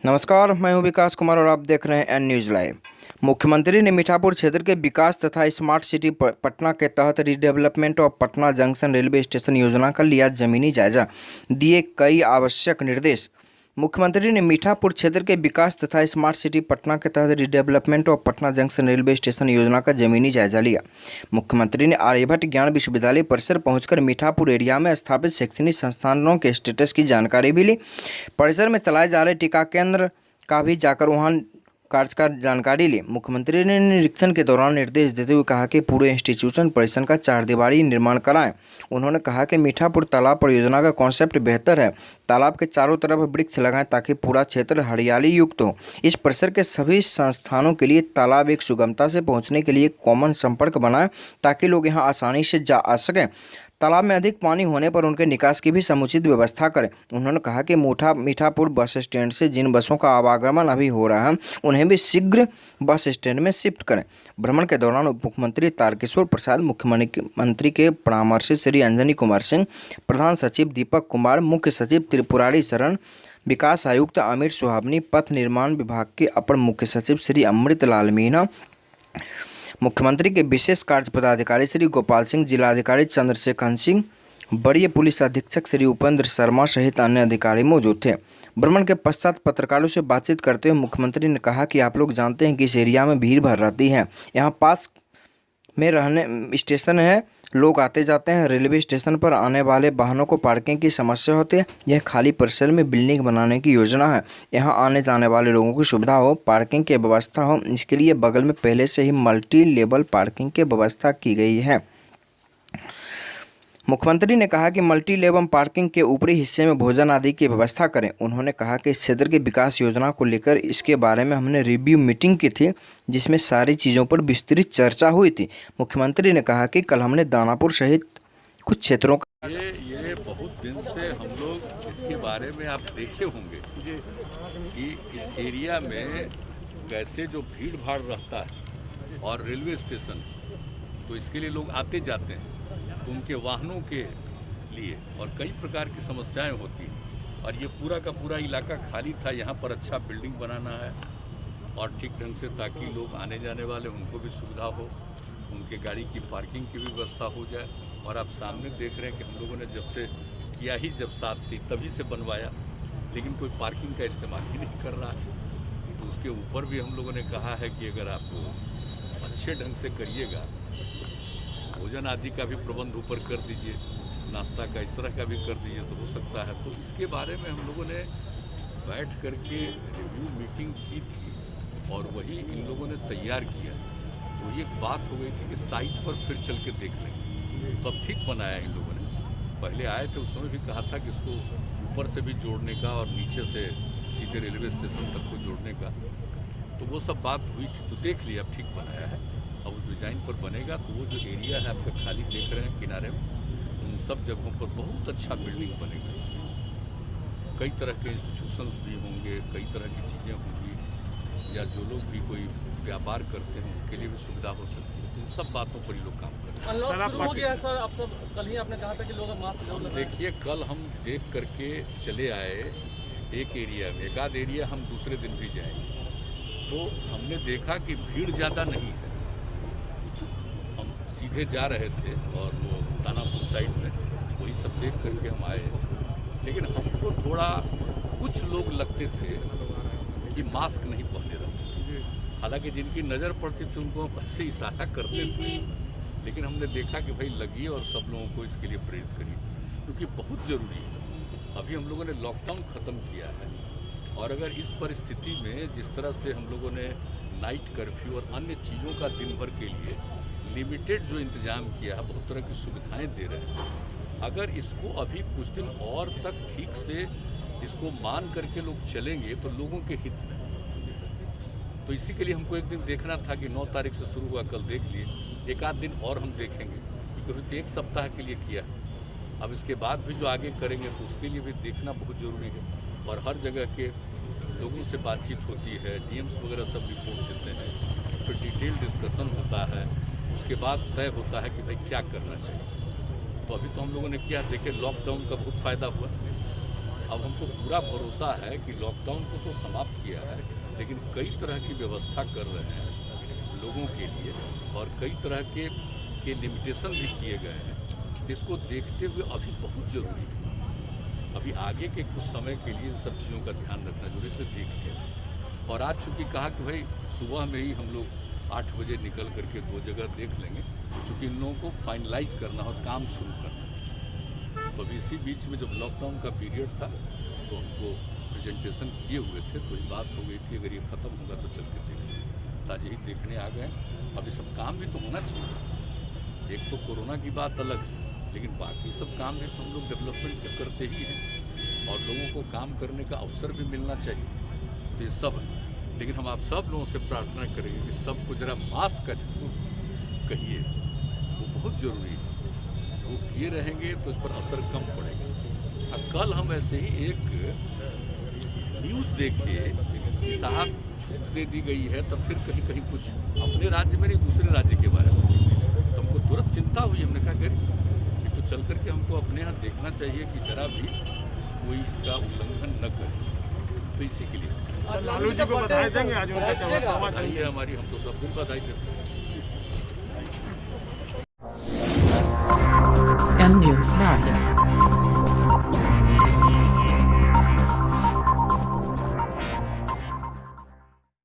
नमस्कार, मैं हूं विकास कुमार और आप देख रहे हैं एन न्यूज़ लाइव। मुख्यमंत्री ने मीठापुर क्षेत्र के विकास तथा स्मार्ट सिटी पटना के तहत redevelopment of Patna junction railway station योजना का लिया जमीनी जायजा, दिए कई आवश्यक निर्देश। मुख्यमंत्री ने मीठापुर क्षेत्र के विकास तथा स्मार्ट सिटी पटना के तहत redevelopment of Patna junction railway station योजना का जमीनी जायजा लिया। मुख्यमंत्री ने आर्यभट्ट ज्ञान विश्वविद्यालय परिसर पहुंचकर मीठापुर एरिया में स्थापित शैक्षणिक संस्थानों के स्टेटस की जानकारी भी ली। परिसर में चलाए जा रहे टीका केंद्र का भी जाकर वहां कार्य का जानकारी ली। मुख्यमंत्री ने निरीक्षण के दौरान निर्देश देते हुए कहा कि पूरे इंस्टीट्यूशन परिसर का चारदीवारी निर्माण कराएं। उन्होंने कहा कि मीठापुर तालाब परियोजना का कॉन्सेप्ट बेहतर है। तालाब के चारों तरफ वृक्ष लगाएं ताकि पूरा क्षेत्र हरियाली युक्त हो। इस परिसर के सभी संस्थानों के लिए तालाब एक सुगमता से पहुंचने के लिए कॉमन संपर्क बनाएं ताकि लोग यहां आसानी से जा आ सकें। तालाब में अधिक पानी होने पर उनके निकास की भी समुचित व्यवस्था करें। उन्होंने कहा कि मीठापुर बस स्टैंड से जिन बसों का आवागमन अभी हो रहा है उन्हें भी शीघ्र बस स्टैंड में शिफ्ट करें। भ्रमण के दौरान उप मुख्यमंत्री तारकिशोर प्रसाद, मुख्यमंत्री के परामर्शी श्री अंजनी कुमार सिंह, प्रधान सचिव दीपक कुमार, मुख्य सचिव त्रिपुरारी शरण, विकास आयुक्त अमित सुहावनी, पथ निर्माण विभाग के अपर मुख्य सचिव श्री अमृत लाल मीणा, मुख्यमंत्री के विशेष कार्य पदाधिकारी श्री गोपाल सिंह, जिलाधिकारी चंद्रशेखर सिंह, वरीय पुलिस अधीक्षक श्री उपेंद्र शर्मा सहित अन्य अधिकारी मौजूद थे। भ्रमण के पश्चात पत्रकारों से बातचीत करते हुए मुख्यमंत्री ने कहा कि आप लोग जानते हैं कि इस एरिया में भीड़ भाड़ रहती है। यहाँ पास में रहने स्टेशन है, लोग आते जाते हैं। रेलवे स्टेशन पर आने वाले वाहनों को पार्किंग की समस्या होती है। यह खाली परिसर में बिल्डिंग बनाने की योजना है। यहां आने जाने वाले लोगों की सुविधा हो, पार्किंग की व्यवस्था हो, इसके लिए बगल में पहले से ही मल्टी लेवल पार्किंग की व्यवस्था की गई है। मुख्यमंत्री ने कहा कि मल्टी लेवल पार्किंग के ऊपरी हिस्से में भोजन आदि की व्यवस्था करें। उन्होंने कहा कि इस क्षेत्र के विकास योजना को लेकर इसके बारे में हमने रिव्यू मीटिंग की थी जिसमें सारी चीज़ों पर विस्तृत चर्चा हुई थी। मुख्यमंत्री ने कहा कि कल हमने दानापुर सहित कुछ क्षेत्रों का ये बहुत दिन से हम लोग इसके बारे में आप देखे होंगे कि इस एरिया में कैसे जो भीड़ भाड़ रहता है और रेलवे स्टेशन, तो इसके लिए लोग आते जाते हैं, तो उनके वाहनों के लिए और कई प्रकार की समस्याएं होती और ये पूरा का पूरा इलाका खाली था। यहाँ पर अच्छा बिल्डिंग बनाना है और ठीक ढंग से, ताकि लोग आने जाने वाले उनको भी सुविधा हो, उनके गाड़ी की पार्किंग की भी व्यवस्था हो जाए। और आप सामने देख रहे हैं कि हम लोगों ने जब से किया ही जब 7 से तभी से बनवाया, लेकिन कोई पार्किंग का इस्तेमाल ही नहीं कर रहा है। तो उसके ऊपर भी हम लोगों ने कहा है कि अगर आप अच्छे ढंग से करिएगा, भोजन आदि का भी प्रबंध ऊपर कर दीजिए, नाश्ता का इस तरह का भी कर दीजिए तो हो सकता है। तो इसके बारे में हम लोगों ने बैठ करके रिव्यू मीटिंग की थी और वही इन लोगों ने तैयार किया। तो ये बात हो गई थी कि साइट पर फिर चल के देख लेंगे, तो अब ठीक बनाया इन लोगों ने। पहले आए थे उस समय भी कहा था कि इसको ऊपर से भी जोड़ने का और नीचे से सीधे रेलवे स्टेशन तक को जोड़ने का, तो वो सब बात हुई थी। तो देख लिया, अब ठीक बनाया है। अब उस डिज़ाइन पर बनेगा तो वो जो एरिया है आपका खाली देख रहे हैं किनारे में, उन सब जगहों पर बहुत अच्छा बिल्डिंग बनेगा। कई तरह के इंस्टीट्यूशंस भी होंगे, कई तरह की चीज़ें होंगी, या जो लोग भी कोई व्यापार करते हैं उनके लिए भी सुविधा हो सकती है। तो इन सब बातों पर ही लोग काम कर रहे हैं। अनलॉक शुरू हो गया सर, अब सब कल ही आपने कहा था कि लोग मास्क जरूर लगाएं। देखिए, कल हम देख करके चले आए एक एरिया में, एक आध एरिया हम दूसरे दिन भी जाएंगे, तो हमने देखा कि भीड़ ज़्यादा नहीं है। हम सीधे जा रहे थे और वो दानापुर साइड में वही सब देख करके हम आए, लेकिन हमको थोड़ा कुछ लोग लगते थे कि मास्क नहीं पहने रहते थे। हालांकि जिनकी नज़र पड़ती थी उनको हम ऐसे इशारा करते थे, लेकिन हमने देखा कि भाई लगिए और सब लोगों को इसके लिए प्रेरित करिए, क्योंकि बहुत ज़रूरी है। अभी हम लोगों ने लॉकडाउन ख़त्म किया है और अगर इस परिस्थिति में जिस तरह से हम लोगों ने नाइट कर्फ्यू और अन्य चीज़ों का दिन भर के लिए लिमिटेड जो इंतज़ाम किया है, बहुत तरह की सुविधाएं दे रहे हैं, अगर इसको अभी कुछ दिन और तक ठीक से इसको मान करके लोग चलेंगे तो लोगों के हित में। तो इसी के लिए हमको एक दिन देखना था कि 9 तारीख से शुरू हुआ, कल देख लिए, एक आध दिन और हम देखेंगे, क्योंकि 1 सप्ताह के लिए किया है। अब इसके बाद भी जो आगे करेंगे तो उसके लिए भी देखना बहुत ज़रूरी है। और हर जगह के लोगों से बातचीत होती है, डीएम्स वगैरह सब रिपोर्ट देते हैं, फिर डिटेल डिस्कशन होता है, उसके बाद तय होता है कि भाई क्या करना चाहिए। तो अभी तो हम लोगों ने किया, देखिए लॉकडाउन का बहुत फ़ायदा हुआ। अब हमको पूरा भरोसा है कि लॉकडाउन को तो समाप्त किया है, लेकिन कई तरह की व्यवस्था कर रहे हैं लोगों के लिए और कई तरह के लिमिटेशन भी किए गए हैं। इसको देखते हुए अभी बहुत ज़रूरी है, अभी आगे के कुछ समय के लिए इन सब चीज़ों का ध्यान रखना जरूरी, इसलिए देख लिया। और आज चूँकि कहा कि भाई सुबह में ही हम लोग 8 बजे निकल करके 2 जगह देख लेंगे, क्योंकि इन लोगों को फाइनलाइज करना और काम शुरू करना है। तो अभी इसी बीच में जब लॉकडाउन का पीरियड था तो हमको प्रेजेंटेशन किए हुए थे, तो ये बात हो गई थी अगर ये ख़त्म होगा तो चल के देखेंगे। ताज़े ही देखने आ गए। अभी सब काम भी तो होना चाहिए, एक तो कोरोना की बात अलग है, लेकिन बाकी सब काम भी तो हम लोग डेवलपमेंट करते ही हैं और लोगों को काम करने का अवसर भी मिलना चाहिए। तो ये सब है, लेकिन हम आप सब लोगों से प्रार्थना करेंगे कि सबको जरा मास्क का जरूर कहिए, वो बहुत ज़रूरी है। वो किए रहेंगे तो इस पर असर कम पड़ेगा। और कल हम ऐसे ही एक न्यूज़ देखे कि साहब छूट दे दी गई है, तब फिर कहीं कहीं कुछ अपने राज्य में नहीं दूसरे राज्य के बारे में, तो हमको तुरंत चिंता हुई। हमने कहा कि तो चल करके हमको अपने यहाँ देखना चाहिए कि जरा भी कोई इसका उल्लंघन न करे। तो इसी के लिए लालू जी को बधाई देंगे आज बधाई है हमारी, हम तो सब दिन बधाई देते हैं। M News Live.